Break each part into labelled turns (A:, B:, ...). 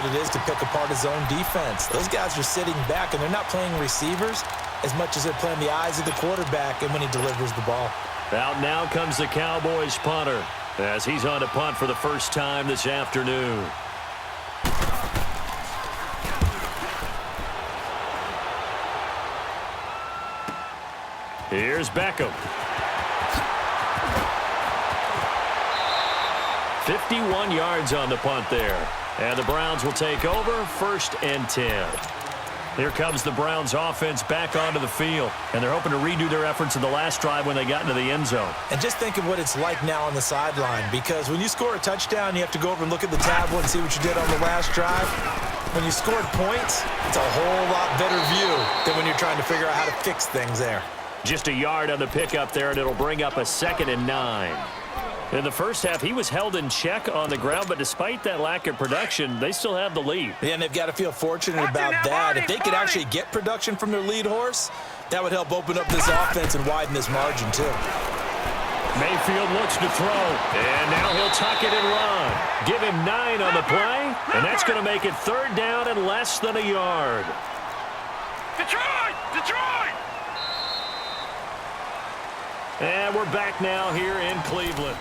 A: it is to pick apart his own defense. Those guys are sitting back, and they're not playing receivers as much as they're playing the eyes of the quarterback and when he delivers the ball.
B: Out now comes the Cowboys punter as he's on to punt for the first time this afternoon. Here's Beckham. 51 yards on the punt there. And the Browns will take over 1st and 10. Here comes the Browns offense back onto the field. And they're hoping to redo their efforts in the last drive when they got into the end zone.
A: And just think of what it's like now on the sideline. Because when you score a touchdown, you have to go over and look at the tablet and see what you did on the last drive. When you scored points, it's a whole lot better view than when you're trying to figure out how to fix things there.
B: Just a yard on the pickup there, and it'll bring up a 2nd and 9. In the first half, he was held in check on the ground, but despite that lack of production, they still have the lead.
A: Yeah, and they've got to feel fortunate about that. If they could actually get production from their lead horse, that would help open up this offense and widen this margin, too.
B: Mayfield looks to throw, and now he'll tuck it and run. Give him 9 on the play, and that's going to make it 3rd down and less than a yard.
C: Detroit! Detroit!
B: And we're back now here in Cleveland.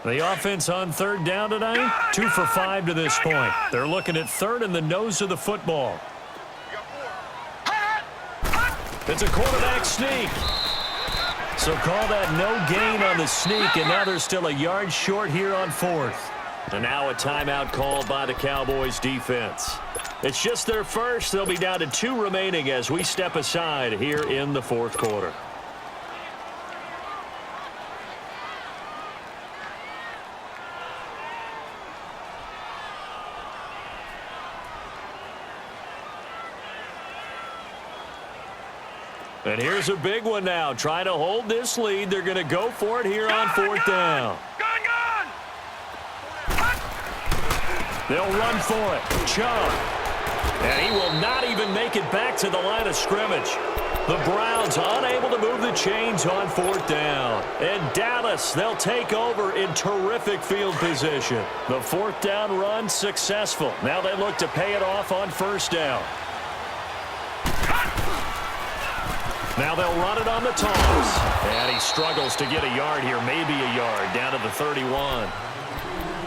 B: The offense on 3rd down tonight, 2 for 5 to this point. They're looking at 3rd in the nose of the football. It's a quarterback sneak. So call that no gain on the sneak, and now they're still a yard short here on 4th. And now a timeout called by the Cowboys defense. It's just their first. They'll be down to 2 remaining as we step aside here in the 4th quarter. And here's a big one now. Trying to hold this lead. They're going to go for it here on 4th down. They'll run for it. Chubb. And he will not even make it back to the line of scrimmage. The Browns unable to move the chains on 4th down. And Dallas, they'll take over in terrific field position. The 4th down run successful. Now they look to pay it off on 1st down. Now they'll run it on the toss. And he struggles to get a yard here, maybe a yard, down to the 31.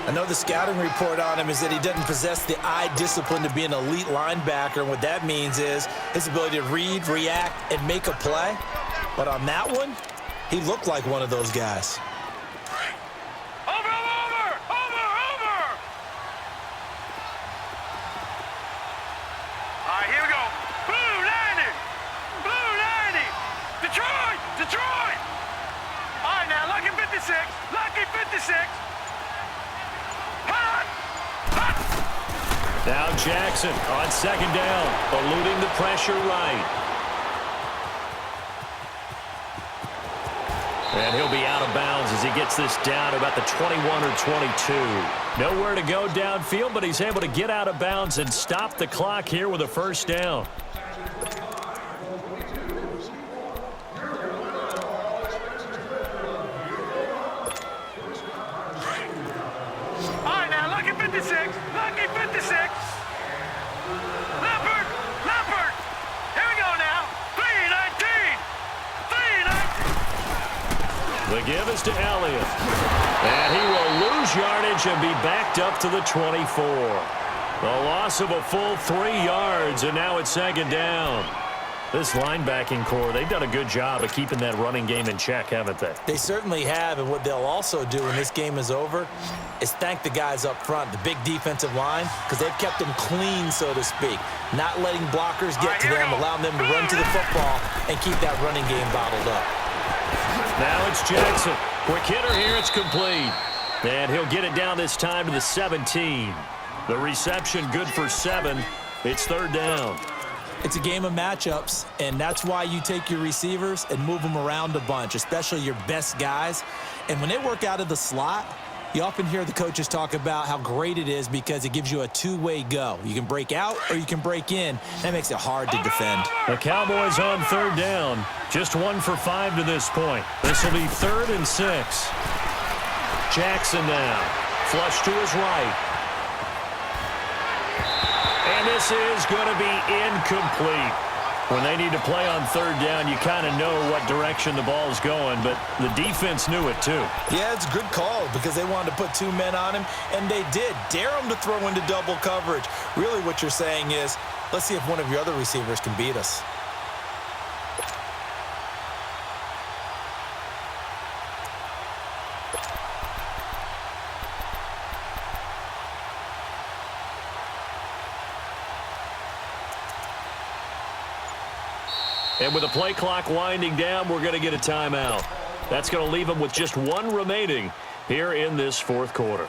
A: I know the scouting report on him is that he doesn't possess the eye discipline to be an elite linebacker. And what that means is his ability to read, react, and make a play. But on that one, he looked like one of those guys.
B: Now Jackson on 2nd down, eluding the pressure right. And he'll be out of bounds as he gets this down about the 21 or 22. Nowhere to go downfield, but he's able to get out of bounds and stop the clock here with a 1st down. The give is to Elliott. And he will lose yardage and be backed up to the 24. The loss of a full 3 yards, and now it's 2nd down. This linebacking core, they've done a good job of keeping that running game in check, haven't they?
A: They certainly have, and what they'll also do when this game is over is thank the guys up front, the big defensive line, because they've kept them clean, so to speak, not letting blockers get to them, allowing them to run to the football and keep that running game bottled up.
B: Now it's Jackson. Quick hitter here. It's complete. And he'll get it down this time to the 17. The reception good for 7. It's 3rd down.
A: It's a game of matchups, and that's why you take your receivers and move them around a bunch, especially your best guys. And when they work out of the slot, You often hear the coaches talk about how great it is because it gives you a two-way go. You can break out or you can break in. That makes it hard to defend.
B: The Cowboys on third down. Just 1 for 5 to this point. This will be 3rd and 6. Jackson now. Flush to his right. And this is going to be incomplete. When they need to play on third down, you kind of know what direction the ball is going, but the defense knew it too.
A: Yeah, it's a good call because they wanted to put 2 men on him, and they did. Dare him to throw into double coverage. Really what you're saying is, let's see if one of your other receivers can beat us.
B: And with the play clock winding down, we're going to get a timeout. That's going to leave them with just 1 remaining here in this 4th quarter.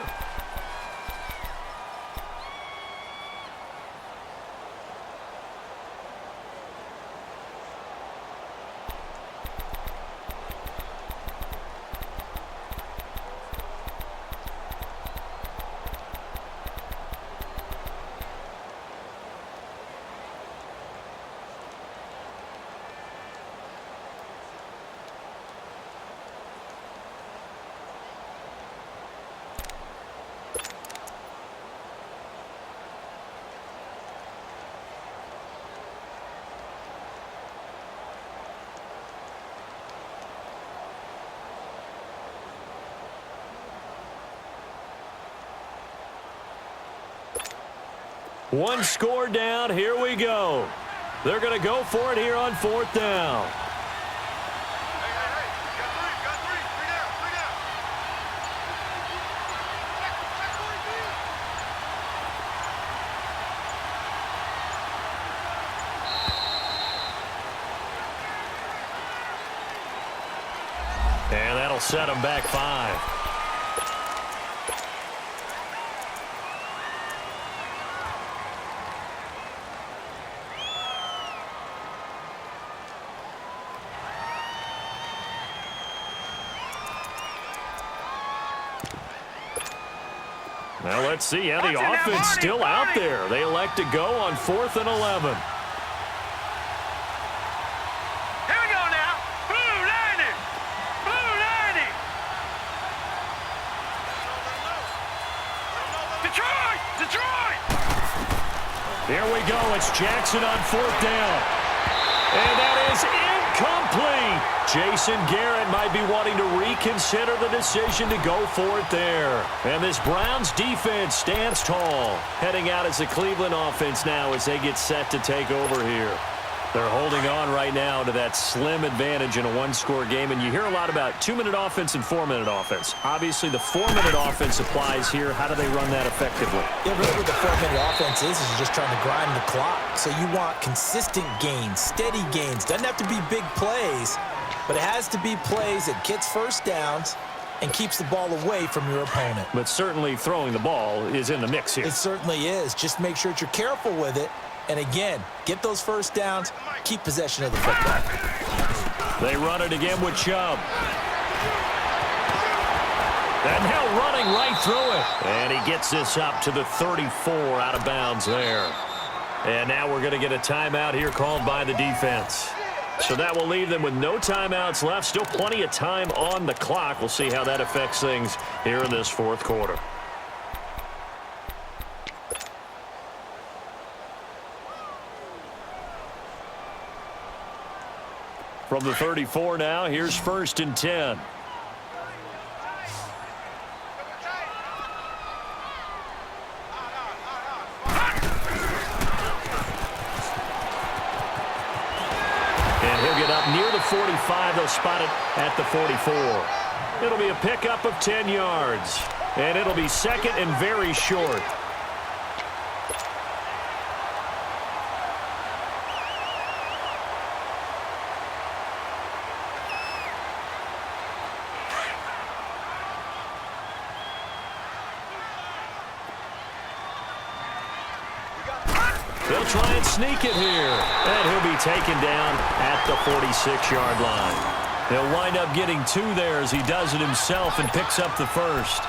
B: One score down. Here we go. They're going to go for it here on 4th down.
C: Got three. Three down.
B: And that'll set them back 5. Now let's see how the offense still out there. They elect to go on 4th and 11.
C: Here we go now. Blue 90. Blue 90. Detroit.
B: Here we go. It's Jackson on 4th down. And that is incomplete. Jason Garrett might be wanting to reconsider the decision to go for it there. And this Browns defense stands tall. Heading out as the Cleveland offense now as they get set to take over here. They're holding on right now to that slim advantage in a 1-score game. And you hear a lot about 2-minute offense and 4-minute offense. Obviously, the 4-minute offense applies here. How do they run that effectively?
A: Yeah, really what the 4-minute offense is you're just trying to grind the clock. So you want consistent gains, steady gains. Doesn't have to be big plays, but it has to be plays that gets first downs and keeps the ball away from your opponent.
B: But certainly throwing the ball is in the mix here.
A: It certainly is. Just make sure that you're careful with it. And again, get those first downs, keep possession of the football.
B: They run it again with Chubb. And now running right through it. And he gets this up to the 34 out of bounds there. And now we're going to get a timeout here called by the defense. So that will leave them with no timeouts left. Still plenty of time on the clock. We'll see how that affects things here in this 4th quarter. From the 34 now, here's 1st and 10. And he'll get up near the 45. They'll spot it at the 44. It'll be a pickup of 10 yards. And it'll be 2nd and very short. They'll try and sneak it here. And he'll be taken down at the 46-yard line. He'll wind up getting 2 there as he does it himself and picks up the 1st.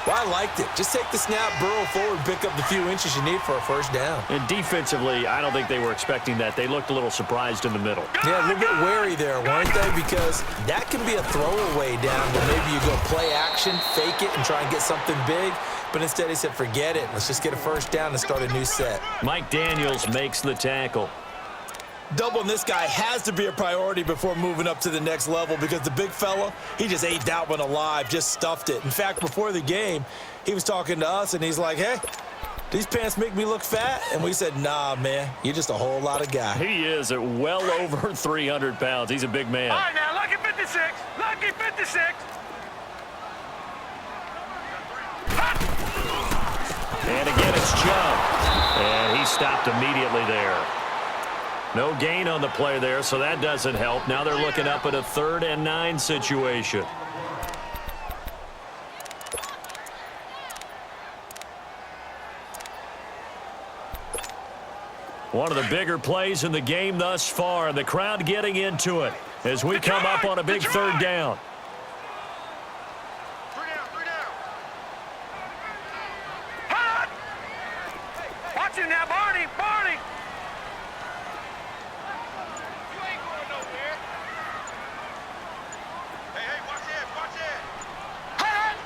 A: Well, I liked it. Just take the snap, burrow forward, pick up the few inches you need for a first down.
B: And defensively, I don't think they were expecting that. They looked a little surprised in the middle.
A: Yeah, a little bit wary there, weren't they? Because that can be a throwaway down where maybe you go play action, fake it, and try and get something big. But instead he said, forget it. Let's just get a first down and start a new set.
B: Mike Daniels makes the tackle.
A: Doubling this guy has to be a priority before moving up to the next level because the big fella, he just ate that one alive, just stuffed it. In fact, before the game, he was talking to us, and he's like, hey, these pants make me look fat? And we said, nah, man, you're just a whole lot of guy.
B: He is at well over 300 pounds. He's a big man.
C: All right, now, lucky 56. Lucky 56.
B: And again, it's Chubb. And he stopped immediately there. No gain on the play there, so that doesn't help. Now they're looking up at a 3rd and 9 situation. One of the bigger plays in the game thus far, and the crowd getting into it as we come up on a big 3rd down.
C: Three down. Hot! Watch him now, Barney. You ain't going nowhere. Hey, watch it. Hot!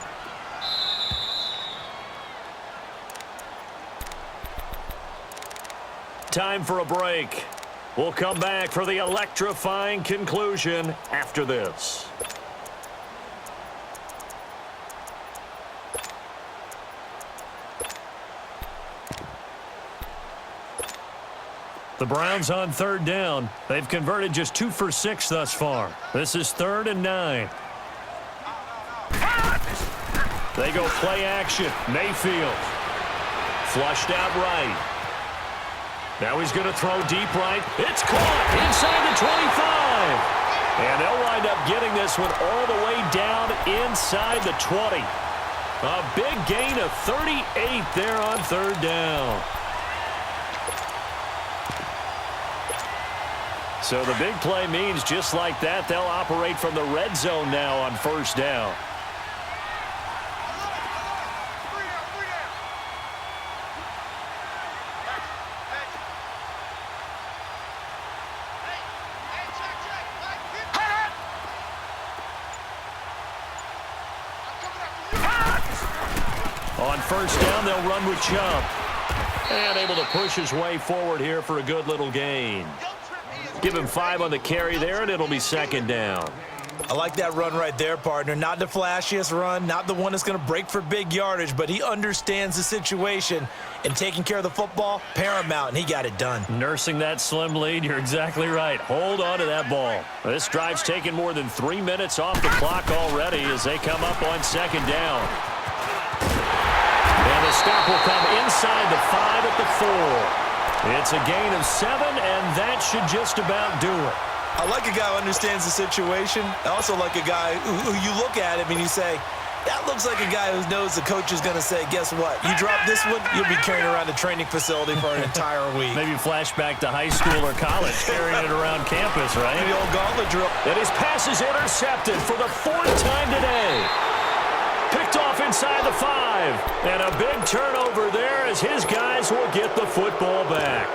B: Time for a break. We'll come back for the electrifying conclusion after this. The Browns on 3rd down. They've converted just 2 for 6 thus far. This is 3rd and 9. They go play action. Mayfield. Flushed out right. Now he's going to throw deep right. It's caught inside the 25. And they'll wind up getting this one all the way down inside the 20. A big gain of 38 there on 3rd down. So the big play means just like that, they'll operate from the red zone now on 1st down. On 1st down, they'll run with Chubb. And able to push his way forward here for a good little gain. Give him 5 on the carry there, and it'll be 2nd down.
A: I like that run right there, partner. Not the flashiest run, not the one that's going to break for big yardage, but he understands the situation, and taking care of the football, paramount, and he got it done.
B: Nursing that slim lead, you're exactly right. Hold on to that ball. This drive's taken more than 3 minutes off the clock already as they come up on 2nd down. And the stop will come inside the 5 at the 4. It's a gain of 7, and that should just about do it.
A: I like a guy who understands the situation. I also like a guy who you look at him and you say, that looks like a guy who knows the coach is going to say, guess what? You drop this one, you'll be carrying around the training facility for an entire week.
B: Maybe flashback to high school or college, carrying it around campus, right?
A: The old gauntlet drill.
B: And his pass is intercepted for the 4th time today. Picked off inside the 5. And a big turnover there as his guys will get the football back.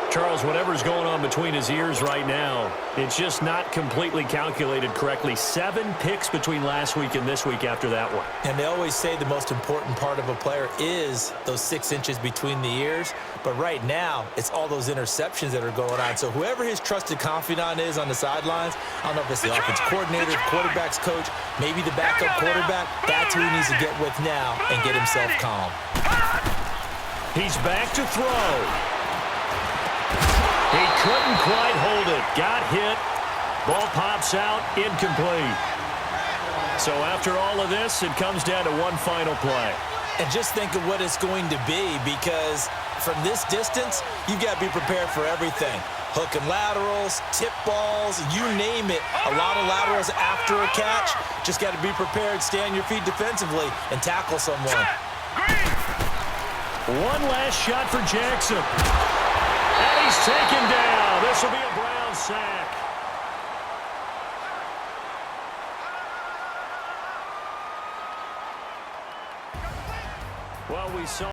B: Charles, whatever's going on between his ears right now, it's just not completely calculated correctly. 7 picks between last week and this week after that one.
A: And they always say the most important part of a player is those 6 inches between the ears. But right now, it's all those interceptions that are going on. So whoever his trusted confidant is on the sidelines, I don't know if it's the offense coordinator, the quarterback's coach, maybe the backup quarterback, that's who he needs to get with now and get himself calm.
B: He's back to throw. He couldn't quite hold it. Got hit. Ball pops out. Incomplete. So after all of this, it comes down to one final play.
A: And just think of what it's going to be, because from this distance, you've got to be prepared for everything. Hook and laterals, tip balls, you name it. A lot of laterals after a catch. Just got to be prepared, stay on your feet defensively, and tackle someone.
B: One last shot for Jackson. And he's taken down. This will be a Brown sack. Well, we saw